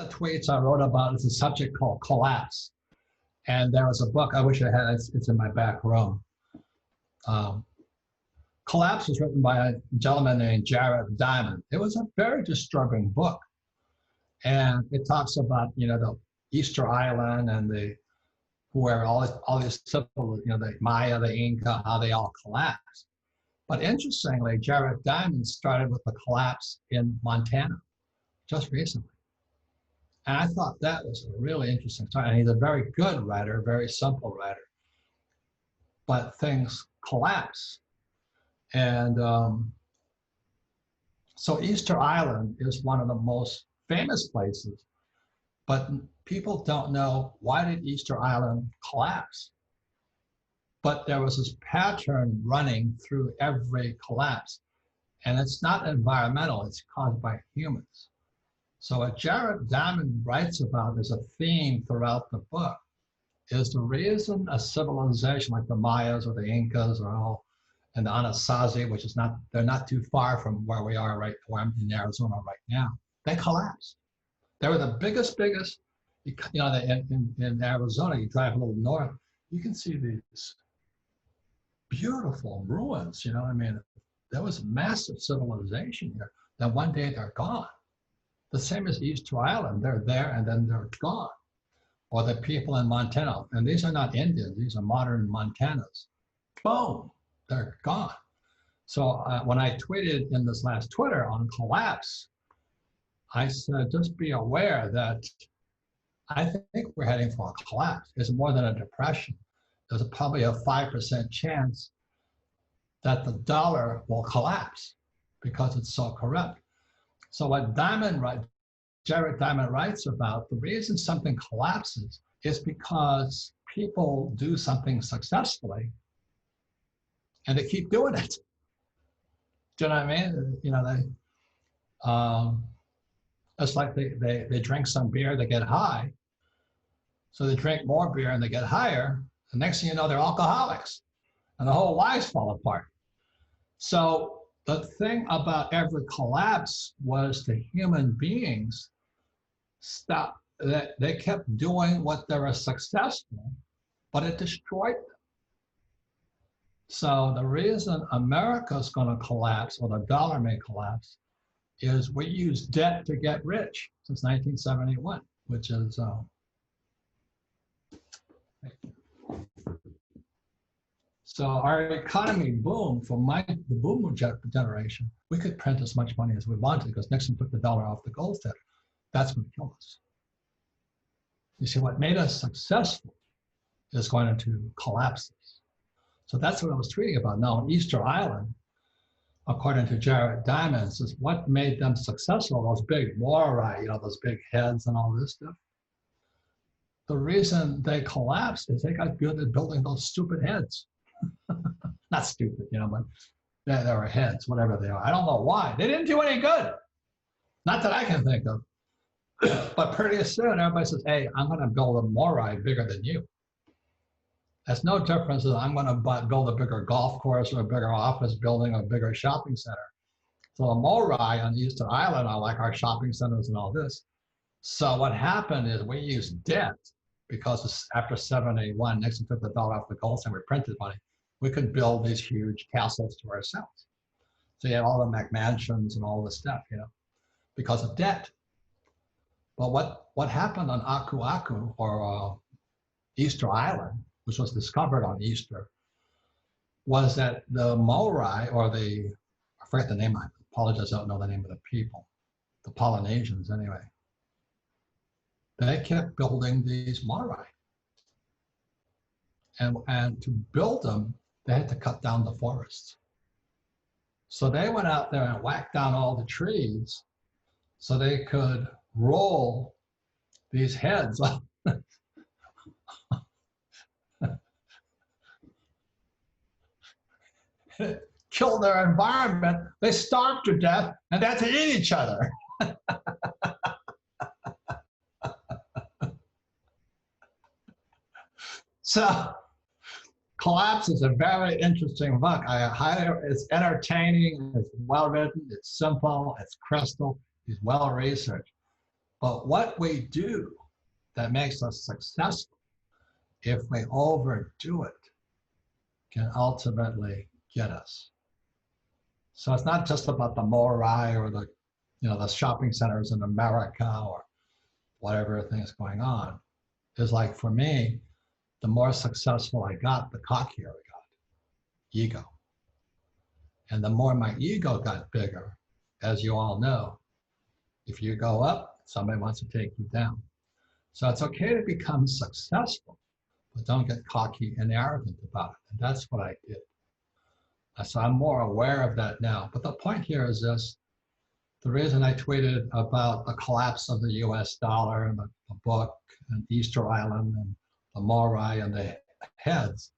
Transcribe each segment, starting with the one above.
the tweets I wrote about is a subject called collapse. And there was a book, I wish I had, it's in my back room. Collapse was written by a gentleman named Jared Diamond. It was a very disturbing book. And it talks about, the Easter Island and where all these simple, the Maya, the Inca, how they all collapsed. But interestingly, Jared Diamond started with the collapse in Montana just recently. And I thought that was a really interesting story. And he's a very good writer, very simple writer. But things collapse. And so Easter Island is one of the most famous places, but people don't know, why did Easter Island collapse? But there was this pattern running through every collapse. And it's not environmental, it's caused by humans. So what Jared Diamond writes about as a theme throughout the book is the reason a civilization like the Mayas or the Incas or all, and the Anasazi, which is they're not too far from where we are where I'm in Arizona right now, they collapsed. They were the biggest, in Arizona, you drive a little north, you can see these beautiful ruins, there was massive civilization here. Then one day they're gone. The same as Easter Island, they're there and then they're gone. Or the people in Montana, and these are not Indians, these are modern Montanas. Boom, they're gone. So when I tweeted in this last Twitter on collapse, I said, just be aware that I think we're heading for a collapse. It's more than a depression. There's probably a 5% chance that the dollar will collapse because it's so corrupt. So what Jared Diamond writes about, the reason something collapses is because people do something successfully and they keep doing it. Do you know what I mean? It's like they drink some beer, they get high. So they drink more beer and they get higher. The next thing you know, they're alcoholics and the whole lives fall apart. So the thing about every collapse was the human beings they kept doing what they were successful, but it destroyed them. So the reason America's going to collapse, or the dollar may collapse, is we use debt to get rich since 1971, which is so our economy boomed from the boom generation. We could print as much money as we wanted because Nixon took the dollar off the gold standard. That's what killed us. You see, what made us successful is going to collapse us. So that's what I was tweeting about. Now, on Easter Island, according to Jared Diamond, is what made them successful, those big Morai, those big heads and all this stuff. The reason they collapsed is they got good at building those stupid heads. Not stupid, but they were heads, whatever they are. I don't know why. They didn't do any good. Not that I can think of. But pretty soon, everybody says, hey, I'm going to build a Morai bigger than you. That's no difference than I'm going to build a bigger golf course or a bigger office building or a bigger shopping center. So the Morai on Easter Island are like our shopping centers and all this. So what happened is we used debt because after 781, Nixon took the dollar off the gold standard, we printed money. We could build these huge castles to ourselves. So you have all the McMansions and all this stuff, because of debt. But what happened on Aku Aku, or Easter Island, which was discovered on Easter, was that the Morai, or I forget the name, I apologize, I don't know the name of the people, the Polynesians anyway, they kept building these Morai. And to build them, they had to cut down the forests. So they went out there and whacked down all the trees so they could roll these heads up. Kill their environment, they starved to death, and they had to eat each other. So, Collapse is a very interesting book. It's entertaining, it's well written, it's simple, it's crystal, it's well researched. But what we do that makes us successful, if we overdo it, can ultimately get us. So it's not just about the morai or the, the shopping centers in America or whatever thing's going on. It's like, for me, the more successful I got, the cockier I got. Ego. And the more my ego got bigger, as you all know, if you go up, somebody wants to take you down. So it's okay to become successful, but don't get cocky and arrogant about it. And that's what I did. So I'm more aware of that now. But the point here is this: the reason I tweeted about the collapse of the US dollar and the book and Easter Island and the morai and the heads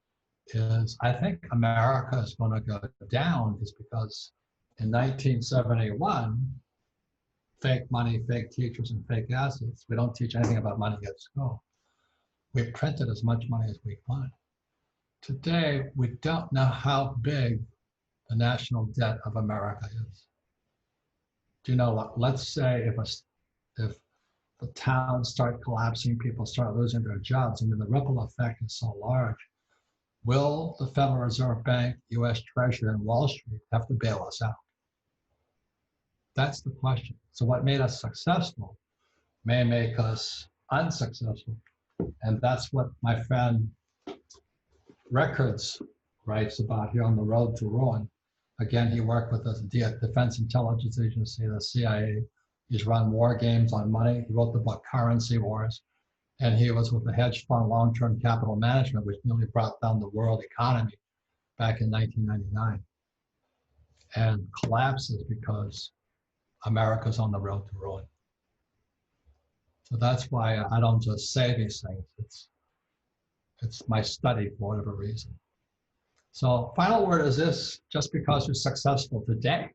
is, I think America is going to go down, is because in 1971, fake money, fake teachers, and fake assets. We don't teach anything about money at school. We printed as much money as we could. Today, we don't know how big the national debt of America is. Do you know, let's say if the towns start collapsing, people start losing their jobs, I mean, the ripple effect is so large. Will the Federal Reserve Bank, US Treasury, and Wall Street have to bail us out? That's the question. So what made us successful may make us unsuccessful. And that's what my friend Records writes about here on The Road to Ruin. Again, he worked with the Defense Intelligence Agency, the CIA. He's run war games on money. He wrote the book Currency Wars. And he was with the hedge fund long-term capital management, which nearly brought down the world economy back in 1999. And collapses because America's on the road to ruin. So that's why I don't just say these things. It's my study for whatever reason. So final word is this: just because you're successful today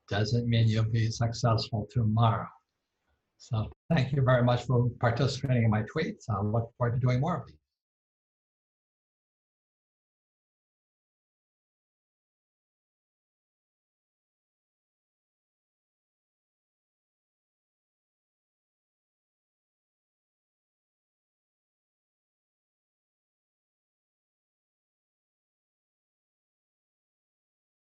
doesn't mean you'll be successful tomorrow. So thank you very much for participating in my tweets. I look forward to doing more of these.